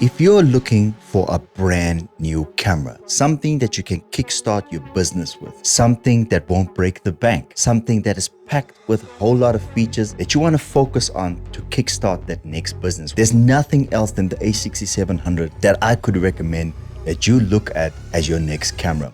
If you're looking for a brand new camera, something that you can kickstart your business with, something that won't break the bank, something that is packed with a whole lot of features that you want to focus on to kickstart that next business, there's nothing else than the A6700 that I could recommend that you look at as your next camera.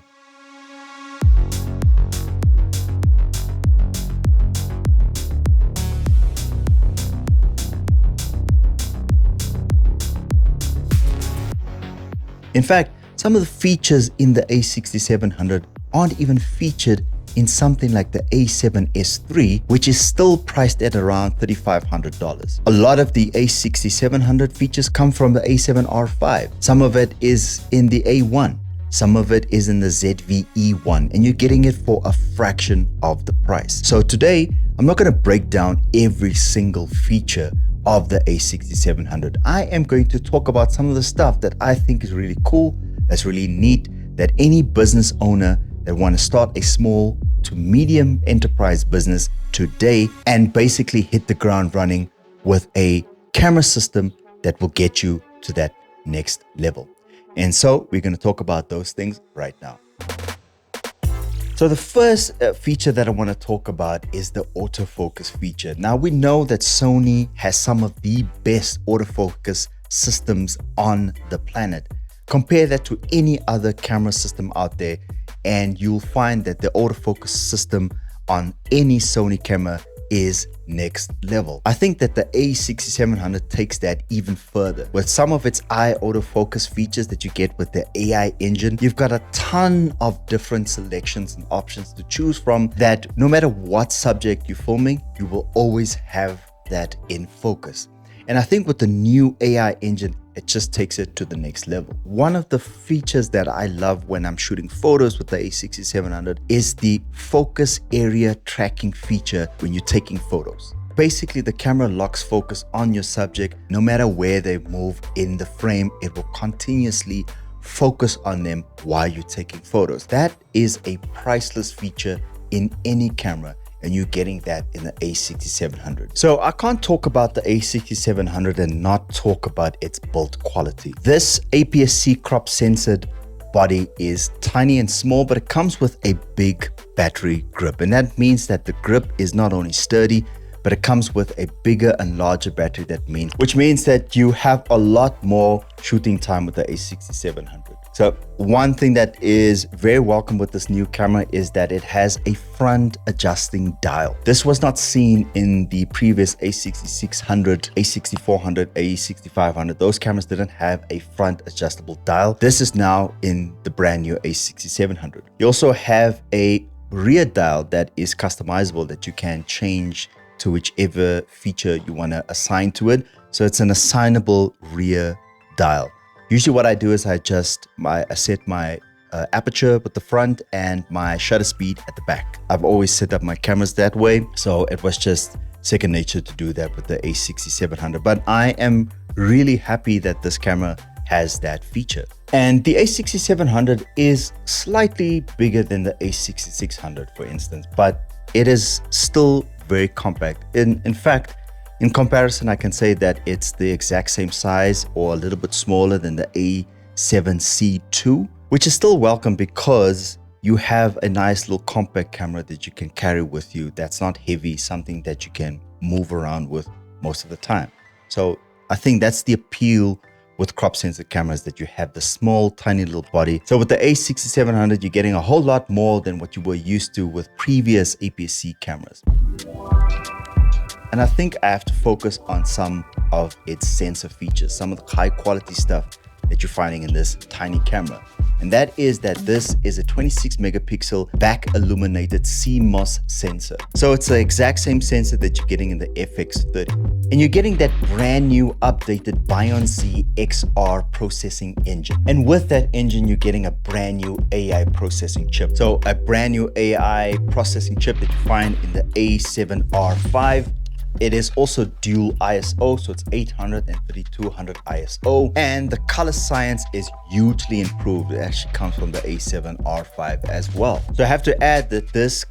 In fact, some of the features in the A6700 aren't even featured in something like the A7S III, which is still priced at around $3,500. A lot of the A6700 features come from the A7R5. Some of it is in the A1. Some of it is in the ZV-E1, and you're getting it for a fraction of the price. So today, I'm not going to break down every single feature of the A6700. I am going to talk about some of the stuff that I think is really cool, that's really neat, that any business owner that want to start a small to medium enterprise business today and basically hit the ground running with a camera system that will get you to that next level. And so we're going to talk about those things right now. So the first feature that I want to talk about is the autofocus feature. Now we know that Sony has some of the best autofocus systems on the planet. Compare that to any other camera system out there and you'll find that the autofocus system on any Sony camera is next level. I think that the A6700 takes that even further. With some of its eye autofocus features that you get with the AI engine, you've got a ton of different selections and options to choose from that no matter what subject you're filming, you will always have that in focus. And I think with the new AI engine, it just takes it to the next level. One of the features that I love when I'm shooting photos with the A6700 is the focus area tracking feature when you're taking photos. Basically, the camera locks focus on your subject. No matter where they move in the frame, it will continuously focus on them while you're taking photos. That is a priceless feature in any camera, and you're getting that in the A6700. So I can't talk about the A6700 and not talk about its build quality. This APS-C crop censored body is tiny and small, but it comes with a big battery grip. And that means that the grip is not only sturdy, but it comes with a bigger and larger battery, which means that you have a lot more shooting time with the A6700. So one thing that is very welcome with this new camera is that it has a front adjusting dial. This was not seen in the previous A6600, A6400, A6500. Those cameras didn't have a front adjustable dial. This is now in the brand new A6700. You also have a rear dial that is customizable that you can change to whichever feature you want to assign to it. So it's an assignable rear dial. Usually what I do is I set my aperture with the front and my shutter speed at the back. I've always set up my cameras that way, so it was just second nature to do that with the A6700. But I am really happy that this camera has that feature. And the A6700 is slightly bigger than the A6600, for instance, but it is still very compact. In fact, in comparison, I can say that it's the exact same size or a little bit smaller than the A7C II, which is still welcome because you have a nice little compact camera that you can carry with you that's not heavy, something that you can move around with most of the time. So I think that's the appeal with crop sensor cameras, that you have the small, tiny little body. So with the A6700, you're getting a whole lot more than what you were used to with previous APS-C cameras. And I think I have to focus on some of its sensor features, some of the high quality stuff that you're finding in this tiny camera. And that is that this is a 26 megapixel back illuminated CMOS sensor. So it's the exact same sensor that you're getting in the FX30. And you're getting that brand new updated Bion Z XR processing engine. And with that engine, you're getting a brand new AI processing chip. So a brand new AI processing chip that you find in the A7R5. It is also dual ISO, so it's 800 and 3200 ISO. And the color science is hugely improved. It actually comes from the A7R5 as well. So I have to add that this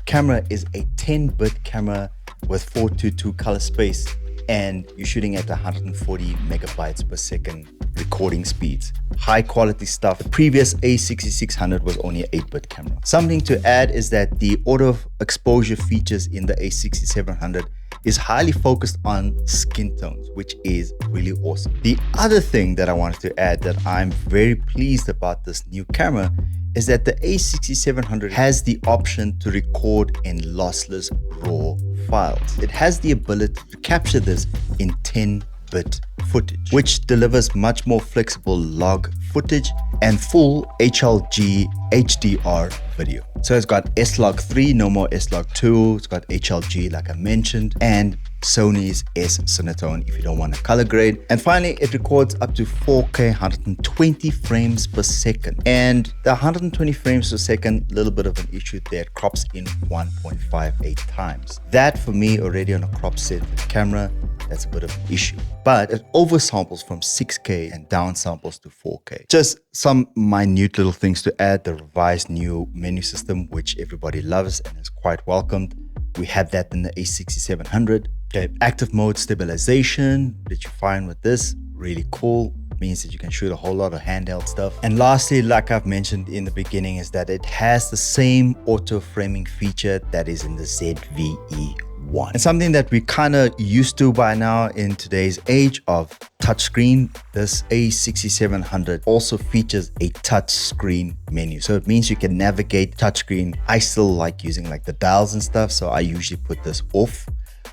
camera is a 10-bit camera with 422 color space. and you're shooting at 140 megabytes per second recording speeds. High quality stuff. The previous A6600 was only an 8-bit camera. Something to add is that the auto exposure features in the A6700 is highly focused on skin tones, which is really awesome. The other thing that I wanted to add that I'm very pleased about this new camera is that the A6700 has the option to record in lossless RAW files. It has the ability to capture this in 10-bit footage, which delivers much more flexible log footage and full HLG HDR video. So it's got S-Log3, no more S-Log2. It's got HLG like I mentioned, and Sony's S-Cinetone if you don't want to color grade. And finally, it records up to 4K 120 frames per second. And the 120 frames per second, a little bit of an issue there. It crops in 1.58 times. That for me already on a crop set camera, that's a bit of an issue. But it oversamples from 6K and downsamples to 4K. Just some minute little things to add. The revised new menu system, which everybody loves and is quite welcomed. We had that in the A6700. Okay, active mode stabilization that you find with this, really cool. Means that you can shoot a whole lot of handheld stuff. And lastly, like I've mentioned in the beginning, is that it has the same auto framing feature that is in the ZVE1. And something that we kind of used to by now in today's age of touchscreen, this A6700 also features a touchscreen menu. So it means you can navigate touchscreen. I still like using like the dials and stuff, so I usually put this off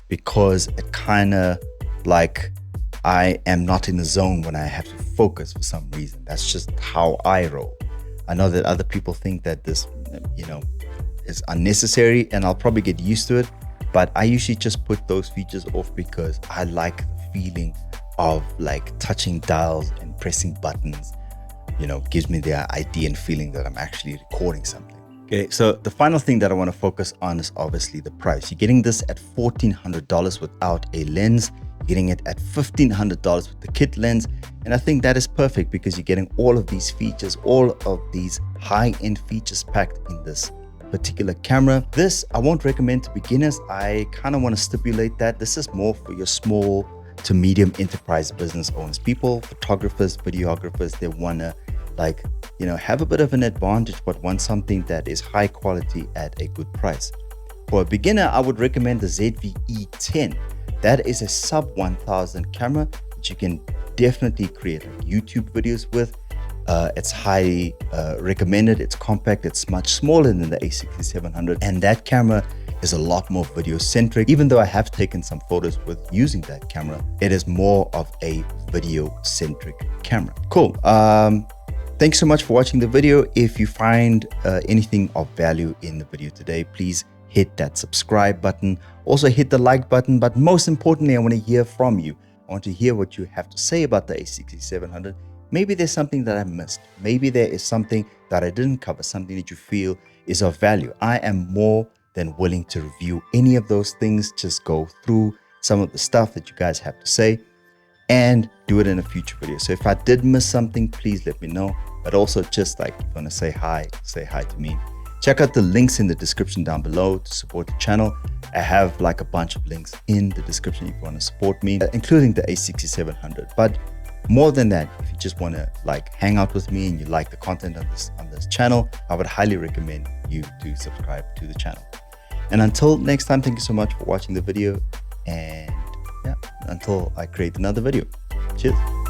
because it kind of like I am not in the zone when I have to focus for some reason. That's just how I roll. I know that other people think that this, you know, is unnecessary, and I'll probably get used to it, but I usually just put those features off because I like the feeling of like touching dials and pressing buttons. You know, gives me the idea and feeling that I'm actually recording something. Okay, so the final thing that I want to focus on is obviously the price. You're getting this at $1,400 without a lens. You're getting it at $1,500 with the kit lens. And I think that is perfect because you're getting all of these features, all of these high-end features packed in this particular camera. This I won't recommend to beginners. I kind of want to stipulate that this is more for your small to medium enterprise business owners, people, photographers, videographers. They want to, like, you know, have a bit of an advantage but want something that is high quality at a good price. For a beginner, I would recommend the ZVE10. That is a sub 1000 camera that you can definitely create like YouTube videos with. It's highly recommended. It's compact. It's much smaller than the A6700, and that camera is a lot more video centric. Even though I have taken some photos with using that camera, it is more of a video centric camera. Cool. Thanks so much for watching the video. If you find anything of value in the video today, please hit that subscribe button. Also hit the like button, but most importantly, I want to hear from you. I want to hear what you have to say about the A6700. Maybe there's something that I missed. Maybe there is something that I didn't cover, something that you feel is of value. I am more than willing to review any of those things. Just go through some of the stuff that you guys have to say and do it in a future video. So if I did miss something, please let me know. But also just like you want to say hi to me. Check out the links in the description down below to support the channel. I have like a bunch of links in the description if you want to support me, including the A6700. But more than that, if you just want to like hang out with me and you like the content on this channel, I would highly recommend you to subscribe to the channel. And until next time, thank you so much for watching the video. And yeah, until I create another video. Cheers.